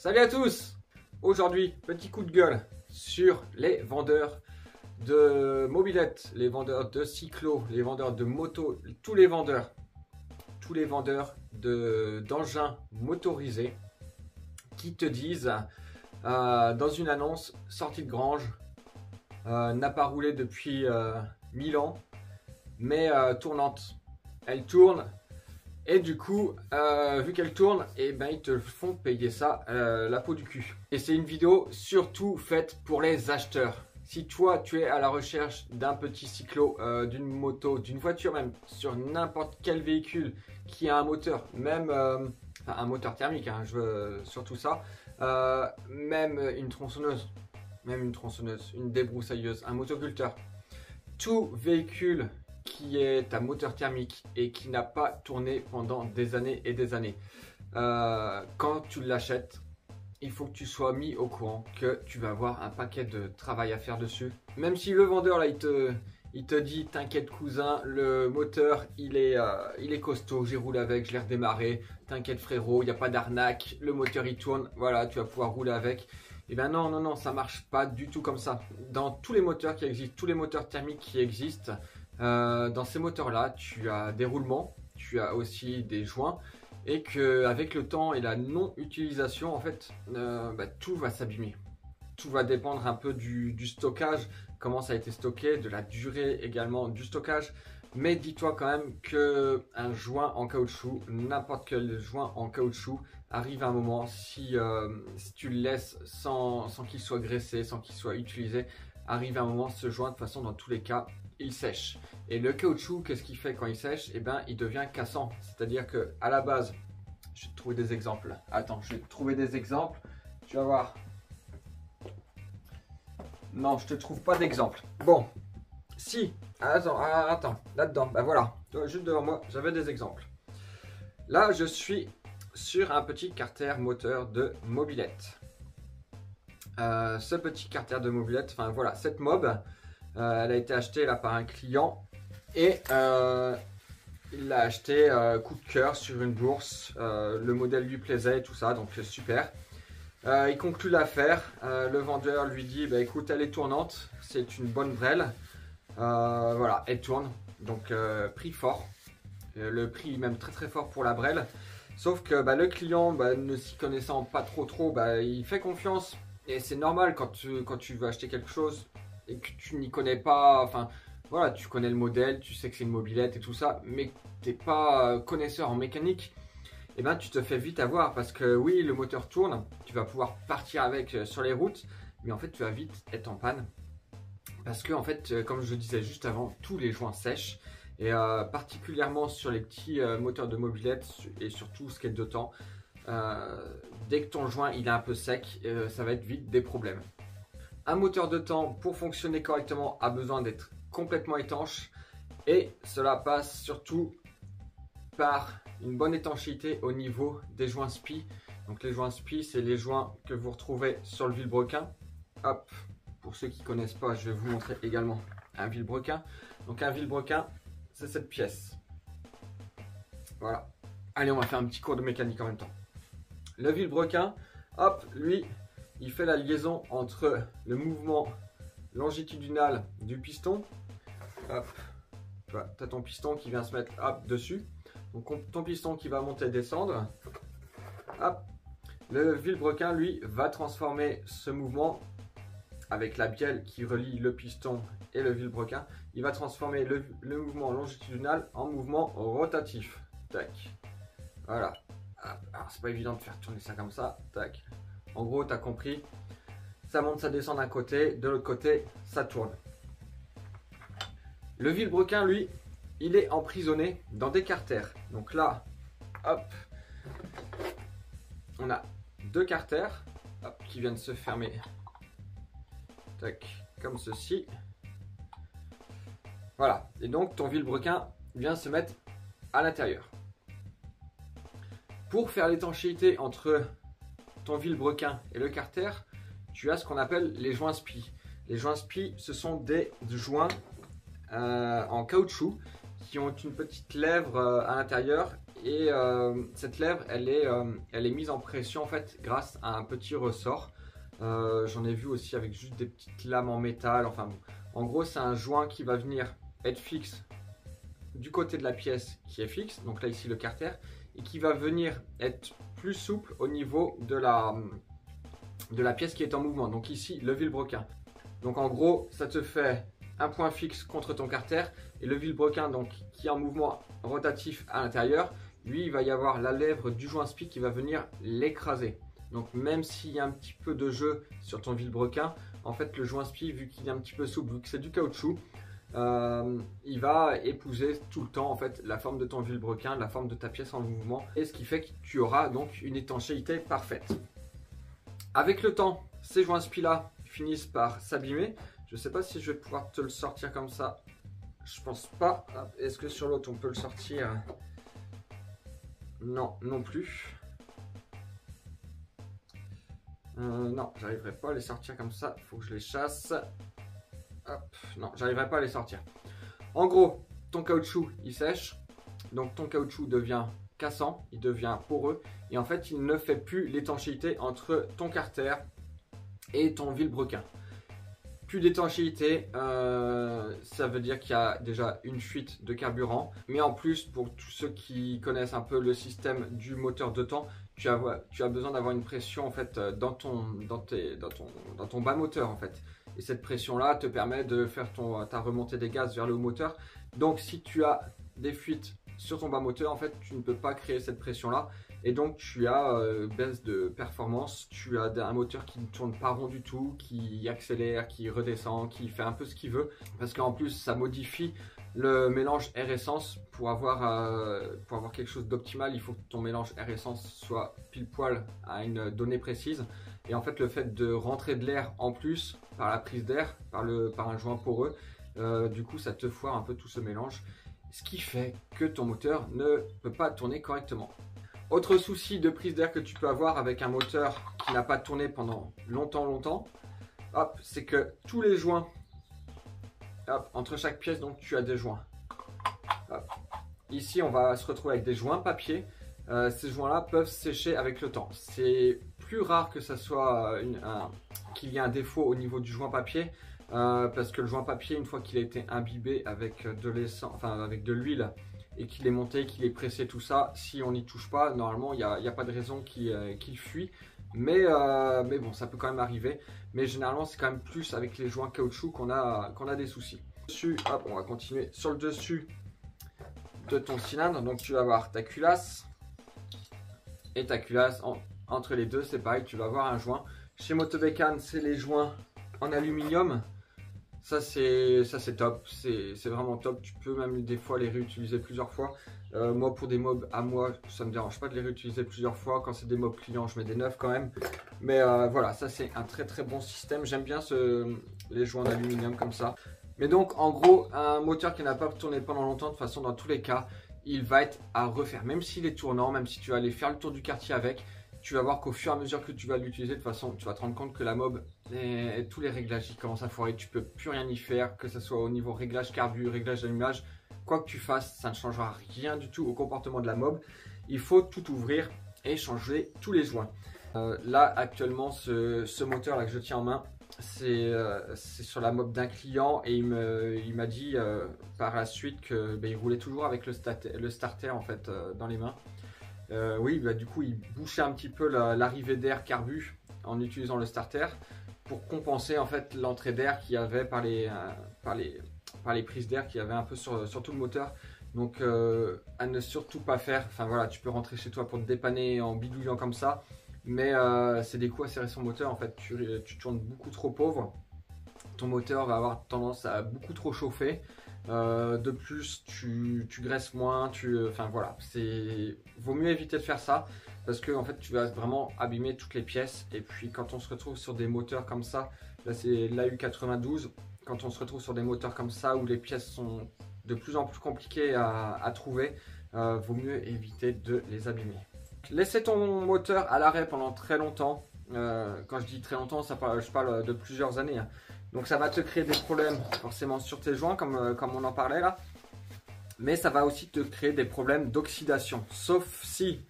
Salut à tous! Aujourd'hui, petit coup de gueule sur les vendeurs de mobylettes, les vendeurs de cyclos, les vendeurs de motos, tous les vendeurs d'engins motorisés qui te disent dans une annonce sortie de grange, n'a pas roulé depuis 1000 ans, mais tournante. Elle tourne. Et du coup, vu qu'elle tourne, et ben ils te font payer ça la peau du cul. Et c'est une vidéo surtout faite pour les acheteurs. Si toi, tu es à la recherche d'un petit cyclo, d'une moto, d'une voiture même, sur n'importe quel véhicule qui a un moteur, même un moteur thermique, hein, je veux surtout ça, même une tronçonneuse, une débroussailleuse, un motoculteur, tout véhicule qui est un moteur thermique et qui n'a pas tourné pendant des années et des années. Quand tu l'achètes, il faut que tu sois mis au courant que tu vas avoir un paquet de travail à faire dessus. Même si le vendeur là, il te dit t'inquiète cousin, le moteur il est costaud, j'ai roulé avec, je l'ai redémarré, t'inquiète frérot, il n'y a pas d'arnaque, le moteur il tourne, voilà, tu vas pouvoir rouler avec. Et bien non, ça marche pas du tout comme ça. Dans tous les moteurs qui existent, tous les moteurs thermiques qui existent, dans ces moteurs là tu as des roulements, tu as aussi des joints, et qu'avec le temps et la non utilisation en fait tout va s'abîmer. Tout va dépendre un peu du stockage, comment ça a été stocké, de la durée également du stockage. Mais dis-toi quand même que un joint en caoutchouc, n'importe quel joint en caoutchouc, arrive un moment, si tu le laisses sans qu'il soit graissé, sans qu'il soit utilisé, arrive un moment, ce joint de toute façon dans tous les cas il sèche. Et le caoutchouc, qu'est-ce qu'il fait quand il sèche? Et ben il devient cassant. C'est-à-dire que à la base, je vais te trouver des exemples. Attends, je vais te trouver des exemples. Tu vas voir. Non, je te trouve pas d'exemple. Bon, si. Attends, là-dedans. Ben voilà, juste devant moi, j'avais des exemples. Là, je suis sur un petit carter moteur de mobylette. Ce petit carter de mobylette, enfin voilà, cette mob. Elle a été achetée là par un client et il l'a acheté coup de cœur sur une bourse. Le modèle lui plaisait et tout ça, donc super. Il conclut l'affaire. Le vendeur lui dit bah, écoute, elle est tournante, c'est une bonne brêle. Voilà, elle tourne, donc prix fort. Le prix même très fort pour la brêle. Sauf que le client, ne s'y connaissant pas trop, il fait confiance. Et c'est normal quand tu veux acheter quelque chose et que tu n'y connais pas, enfin voilà, tu connais le modèle, tu sais que c'est une mobylette et tout ça, mais tu n'es pas connaisseur en mécanique, et ben tu te fais vite avoir parce que oui, le moteur tourne, tu vas pouvoir partir avec sur les routes, mais en fait tu vas vite être en panne parce que en fait, comme je disais juste avant, tous les joints sèchent et particulièrement sur les petits moteurs de mobylette et surtout skate de temps, dès que ton joint il est un peu sec, ça va être vite des problèmes. Un moteur de temps, pour fonctionner correctement, a besoin d'être complètement étanche et cela passe surtout par une bonne étanchéité au niveau des joints spi. Donc les joints spi, c'est les joints que vous retrouvez sur le vilebrequin. Hop, pour ceux qui ne connaissent pas, je vais vous montrer également un vilebrequin. Donc un vilebrequin, c'est cette pièce. Voilà. Allez, on va faire un petit cours de mécanique en même temps. Le vilebrequin, hop, lui, il fait la liaison entre le mouvement longitudinal du piston. Hop, tu vois, tu as ton piston qui vient se mettre hop, dessus. Donc ton piston qui va monter et descendre. Hop. Le vilebrequin, lui, va transformer ce mouvement avec la bielle qui relie le piston et le vilebrequin. Il va transformer le mouvement longitudinal en mouvement rotatif. Tac. Voilà. Alors c'est pas évident de faire tourner ça comme ça. Tac. En gros, tu as compris, ça monte, ça descend d'un côté, de l'autre côté, ça tourne. Le vilebrequin, lui, il est emprisonné dans des carters. Donc là, hop, on a deux carters hop, qui viennent se fermer. Tac, comme ceci. Voilà, et donc ton vilebrequin vient se mettre à l'intérieur. Pour faire l'étanchéité entre ton vilebrequin et le carter, tu as ce qu'on appelle les joints spi. Les joints spi, ce sont des joints en caoutchouc qui ont une petite lèvre à l'intérieur et cette lèvre elle est mise en pression en fait grâce à un petit ressort. J'en ai vu aussi avec juste des petites lames en métal. Enfin bon. En gros c'est un joint qui va venir être fixe du côté de la pièce qui est fixe, donc là ici le carter, et qui va venir être plus souple au niveau de la pièce qui est en mouvement, donc ici le vilebrequin. Donc en gros ça te fait un point fixe contre ton carter, et le vilebrequin donc qui est en mouvement rotatif à l'intérieur, lui il va y avoir la lèvre du joint spi qui va venir l'écraser. Donc même s'il y a un petit peu de jeu sur ton vilebrequin, en fait le joint spi, vu qu'il est un petit peu souple, vu que c'est du caoutchouc, il va épouser tout le temps en fait la forme de ton vilebrequin, la forme de ta pièce en mouvement, et ce qui fait que tu auras donc une étanchéité parfaite. Avec le temps, ces joints spi là finissent par s'abîmer. Je sais pas si je vais pouvoir te le sortir comme ça, je pense pas. Est-ce que sur l'autre on peut le sortir? Non, non plus. Non, j'arriverai pas à les sortir comme ça, il faut que je les chasse. Hop, non, j'arriverai pas à les sortir. En gros, ton caoutchouc il sèche, donc ton caoutchouc devient cassant, il devient poreux, et en fait il ne fait plus l'étanchéité entre ton carter et ton vilebrequin. Plus d'étanchéité, ça veut dire qu'il y a déjà une fuite de carburant, mais en plus pour tous ceux qui connaissent un peu le système du moteur de temps, tu as besoin d'avoir une pression en fait dans ton bas moteur en fait. Et cette pression là te permet de faire ta remontée des gaz vers le haut moteur. Donc si tu as des fuites sur ton bas moteur, en fait tu ne peux pas créer cette pression là, et donc tu as baisse de performance, tu as un moteur qui ne tourne pas rond du tout, qui accélère, qui redescend, qui fait un peu ce qu'il veut, parce qu'en plus ça modifie le mélange air essence. Pour avoir quelque chose d'optimal, il faut que ton mélange air essence soit pile poil à une donnée précise, et en fait le fait de rentrer de l'air en plus par la prise d'air, par un joint poreux, du coup ça te foire un peu tout ce mélange, ce qui fait que ton moteur ne peut pas tourner correctement. Autre souci de prise d'air que tu peux avoir avec un moteur qui n'a pas tourné pendant longtemps, c'est que tous les joints, entre chaque pièce, donc tu as des joints. Ici, on va se retrouver avec des joints papier. Ces joints-là peuvent sécher avec le temps. C'est plus rare que ça soit qu'il y ait un défaut au niveau du joint papier, parce que le joint papier, une fois qu'il a été imbibé avec avec de l'huile, et qu'il est monté, qu'il est pressé, tout ça, si on n'y touche pas, normalement il n'y a pas de raison qu'il fuit, mais bon, ça peut quand même arriver, mais généralement c'est quand même plus avec les joints caoutchouc qu'on a des soucis. Dessus, hop, on va continuer sur le dessus de ton cylindre. Donc tu vas avoir ta culasse et ta culasse, entre les deux c'est pareil, tu vas avoir un joint. Chez Motobécane c'est les joints en aluminium. Ça c'est top, c'est vraiment top. Tu peux même des fois les réutiliser plusieurs fois. Moi pour des mobs à moi, ça me dérange pas de les réutiliser plusieurs fois. Quand c'est des mobs clients, je mets des neufs quand même. Mais voilà, ça c'est un très bon système. J'aime bien les joints en aluminium comme ça. Mais donc en gros, un moteur qui n'a pas tourné pendant longtemps, de toute façon dans tous les cas, il va être à refaire. Même s'il est tournant, même si tu vas aller faire le tour du quartier avec, tu vas voir qu'au fur et à mesure que tu vas l'utiliser, de toute façon, tu vas te rendre compte que la mob, tous les réglages, ils commencent à foirer. Tu peux plus rien y faire, que ce soit au niveau réglage carbu, réglage d'allumage. Quoi que tu fasses, ça ne changera rien du tout au comportement de la mob. Il faut tout ouvrir et changer tous les joints. Là, actuellement, ce moteur là que je tiens en main, c'est sur la mob d'un client, et il m'a dit par la suite que il roulait toujours avec le starter en fait dans les mains. Oui, du coup il bouchait un petit peu l'arrivée d'air carbu en utilisant le starter pour compenser en fait l'entrée d'air qu'il y avait par les prises d'air qu'il y avait un peu sur tout le moteur. Donc à ne surtout pas faire. Enfin voilà, tu peux rentrer chez toi pour te dépanner en bidouillant comme ça, mais c'est des coups à serrer son moteur. En fait tu tournes beaucoup trop pauvre, ton moteur va avoir tendance à beaucoup trop chauffer. De plus tu graisses moins, enfin voilà, vaut mieux éviter de faire ça, parce que en fait tu vas vraiment abîmer toutes les pièces. Et puis quand on se retrouve sur des moteurs comme ça, là c'est l'AU92, quand on se retrouve sur des moteurs comme ça où les pièces sont de plus en plus compliquées à trouver, vaut mieux éviter de les abîmer. Laisser ton moteur à l'arrêt pendant très longtemps, quand je dis très longtemps, je parle de plusieurs années, hein. Donc ça va te créer des problèmes forcément sur tes joints, comme on en parlait là. Mais ça va aussi te créer des problèmes d'oxydation. Sauf si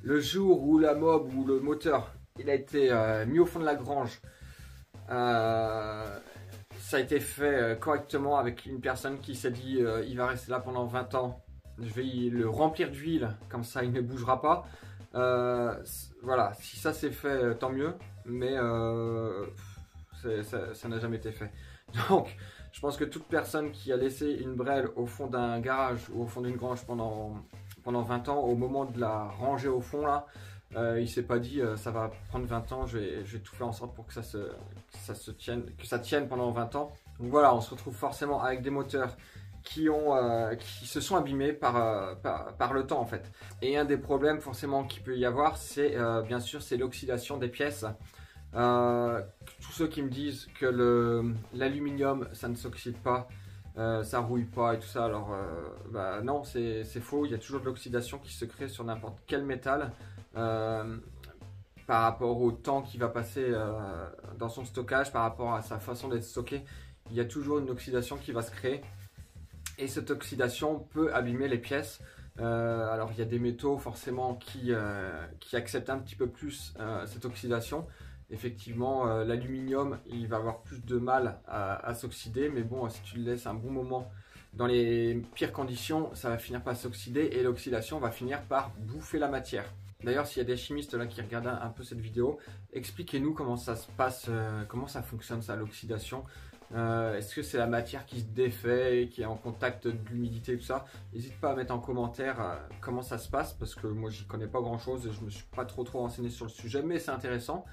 le jour où la mob ou le moteur il a été mis au fond de la grange, ça a été fait correctement avec une personne qui s'est dit il va rester là pendant 20 ans, je vais le remplir d'huile, comme ça il ne bougera pas. Voilà, si ça c'est fait, tant mieux, mais ça n'a jamais été fait. Donc, je pense que toute personne qui a laissé une brêle au fond d'un garage ou au fond d'une grange pendant 20 ans, au moment de la ranger au fond là, il s'est pas dit ça va prendre 20 ans, je vais tout faire en sorte pour que ça tienne pendant 20 ans. Donc voilà, on se retrouve forcément avec des moteurs qui se sont abîmés par le temps en fait. Et un des problèmes forcément qu'il peut y avoir, c'est bien sûr c'est l'oxydation des pièces. Tous ceux qui me disent que l'aluminium ça ne s'oxyde pas, ça rouille pas et tout ça, alors bah non, c'est faux. Il y a toujours de l'oxydation qui se crée sur n'importe quel métal par rapport au temps qui va passer dans son stockage, par rapport à sa façon d'être stocké. Il y a toujours une oxydation qui va se créer et cette oxydation peut abîmer les pièces. Alors il y a des métaux forcément qui acceptent un petit peu plus cette oxydation. Effectivement, l'aluminium il va avoir plus de mal à s'oxyder, mais bon, si tu le laisses un bon moment dans les pires conditions, ça va finir par s'oxyder et l'oxydation va finir par bouffer la matière. D'ailleurs, s'il y a des chimistes là qui regardent un peu cette vidéo, expliquez-nous comment ça se passe, comment ça fonctionne ça, l'oxydation. Est-ce que c'est la matière qui se défait, qui est en contact de l'humidité et tout ça? N'hésite pas à mettre en commentaire comment ça se passe, parce que moi j'y connais pas grand chose et je me suis pas trop renseigné sur le sujet, mais c'est intéressant.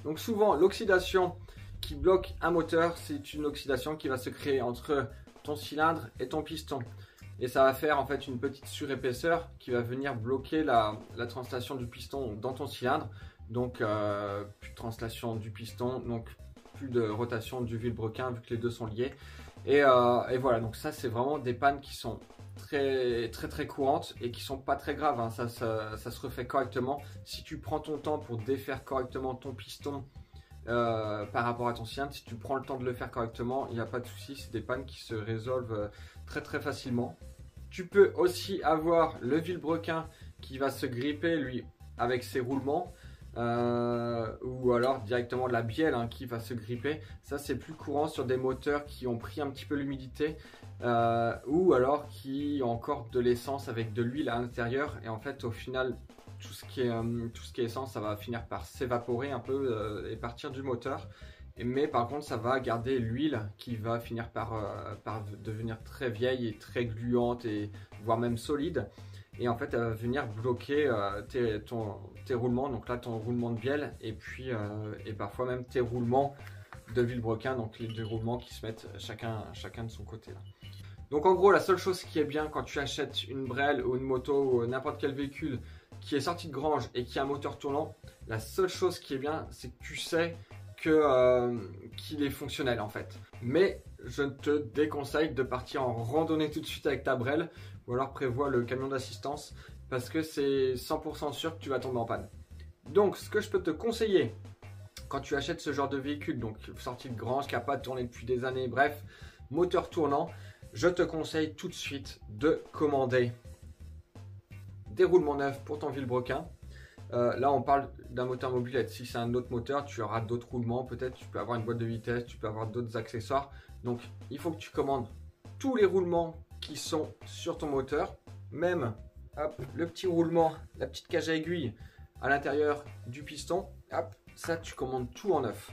Donc souvent l'oxydation qui bloque un moteur, c'est une oxydation qui va se créer entre ton cylindre et ton piston. Et ça va faire en fait une petite surépaisseur qui va venir bloquer la translation du piston dans ton cylindre. Donc plus de translation du piston, donc plus de rotation du vilebrequin vu que les deux sont liés. Et voilà, donc ça c'est vraiment des pannes qui sont très courantes et qui sont pas très graves, hein. Ça se refait correctement. Si tu prends ton temps pour défaire correctement ton piston par rapport à ton cylindre, si tu prends le temps de le faire correctement, il n'y a pas de souci, c'est des pannes qui se résolvent très facilement. Tu peux aussi avoir le vilebrequin qui va se gripper lui avec ses roulements, ou alors directement la bielle qui va se gripper. Ça c'est plus courant sur des moteurs qui ont pris un petit peu l'humidité, ou alors qui ont encore de l'essence avec de l'huile à l'intérieur, et en fait au final tout ce qui est essence, ça va finir par s'évaporer un peu et partir du moteur. Mais par contre ça va garder l'huile qui va finir par devenir très vieille et très gluante, et voire même solide. Et en fait elle va venir bloquer tes roulements, donc là ton roulement de bielle, et puis et parfois même tes roulements de vilebrequin, donc les deux roulements qui se mettent chacun de son côté là. Donc en gros la seule chose qui est bien quand tu achètes une brêle ou une moto ou n'importe quel véhicule qui est sorti de grange et qui a un moteur tournant, la seule chose qui est bien c'est que tu sais qu'il est fonctionnel en fait. Mais je te déconseille de partir en randonnée tout de suite avec ta brêle, ou alors prévois le camion d'assistance, parce que c'est 100% sûr que tu vas tomber en panne. Donc ce que je peux te conseiller quand tu achètes ce genre de véhicule, donc sorti de grange, qui n'a pas tourné depuis des années, bref, moteur tournant, je te conseille tout de suite de commander des roulements neufs pour ton vilebrequin. Là on parle d'un moteur mobilette. Si c'est un autre moteur, tu auras d'autres roulements, peut-être tu peux avoir une boîte de vitesse, tu peux avoir d'autres accessoires. Donc il faut que tu commandes tous les roulements qui sont sur ton moteur, même hop, le petit roulement, la petite cage à aiguille à l'intérieur du piston, hop, ça tu commandes tout en neuf.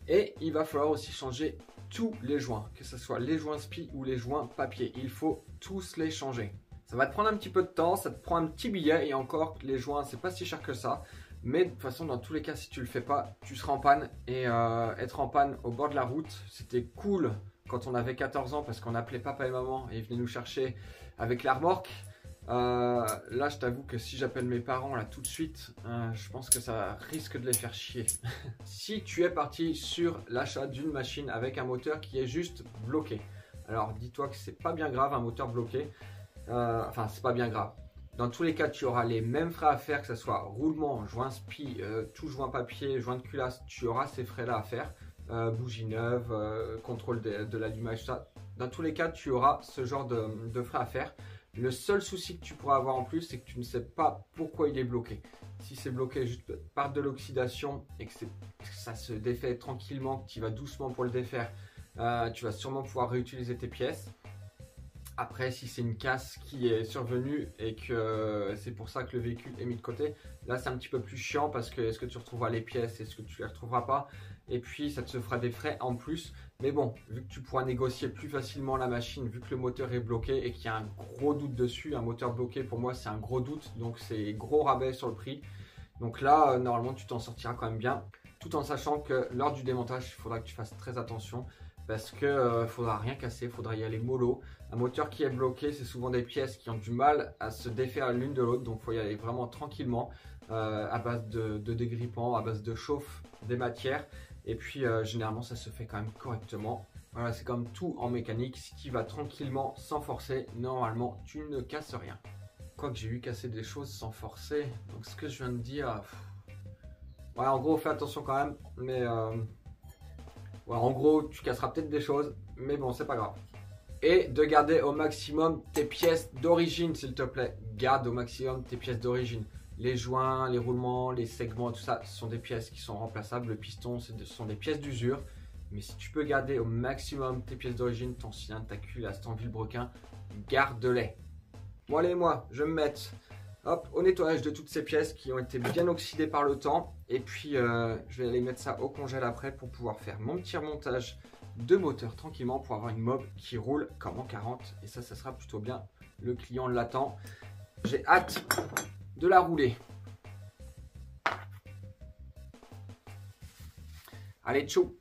Et il va falloir aussi changer tous les joints, que ce soit les joints spi ou les joints papier, il faut tous les changer. Ça va te prendre un petit peu de temps, ça te prend un petit billet, et encore les joints c'est pas si cher que ça, mais de toute façon dans tous les cas si tu le fais pas tu seras en panne. Et être en panne au bord de la route, c'était cool quand on avait 14 ans parce qu'on appelait papa et maman et ils venaient nous chercher avec la remorque. Là je t'avoue que si j'appelle mes parents là tout de suite, je pense que ça risque de les faire chier. Si tu es parti sur l'achat d'une machine avec un moteur qui est juste bloqué, alors dis-toi que c'est pas bien grave un moteur bloqué. Enfin c'est pas bien grave, dans tous les cas tu auras les mêmes frais à faire, que ce soit roulement, joint spi, tout joint papier, joint de culasse, tu auras ces frais là à faire. bougie neuve, contrôle de l'allumage, ça. Dans tous les cas, tu auras ce genre de frais à faire. Le seul souci que tu pourras avoir en plus, c'est que tu ne sais pas pourquoi il est bloqué. Si c'est bloqué juste par de l'oxydation et que ça se défait tranquillement, que tu vas doucement pour le défaire, tu vas sûrement pouvoir réutiliser tes pièces. Après, si c'est une casse qui est survenue et que c'est pour ça que le véhicule est mis de côté, là c'est un petit peu plus chiant parce que est-ce que tu retrouveras les pièces, est-ce que tu les retrouveras pas, et puis ça te fera des frais en plus. Mais bon, vu que tu pourras négocier plus facilement la machine, vu que le moteur est bloqué et qu'il y a un gros doute dessus, un moteur bloqué pour moi c'est un gros doute, donc c'est gros rabais sur le prix. Donc là, normalement tu t'en sortiras quand même bien, tout en sachant que lors du démontage, il faudra que tu fasses très attention. Parce qu'il ne faudra rien casser, il faudra y aller mollo. Un moteur qui est bloqué, c'est souvent des pièces qui ont du mal à se défaire l'une de l'autre. Donc il faut y aller vraiment tranquillement, à base de dégrippant, à base de chauffe des matières. Et puis généralement ça se fait quand même correctement. Voilà, c'est comme tout en mécanique. Si tu vas tranquillement, sans forcer, normalement tu ne casses rien. Quoique j'ai eu casser des choses sans forcer. Donc ce que je viens de dire... Ouais, en gros, fais attention quand même. Mais... Ouais, en gros, tu casseras peut-être des choses, mais bon, c'est pas grave. Et de garder au maximum tes pièces d'origine, s'il te plaît. Garde au maximum tes pièces d'origine. Les joints, les roulements, les segments, tout ça, ce sont des pièces qui sont remplaçables. Le piston, ce sont des pièces d'usure. Mais si tu peux garder au maximum tes pièces d'origine, ton cylindre, ta cuve, la stand vilebrequin, garde-les. Bon, allez, moi, je vais me mettre... Hop, au nettoyage de toutes ces pièces qui ont été bien oxydées par le temps. Et puis, je vais aller mettre ça au congèle après pour pouvoir faire mon petit remontage de moteur tranquillement pour avoir une mob qui roule comme en 40. Et ça sera plutôt bien. Le client l'attend. J'ai hâte de la rouler. Allez, tchou!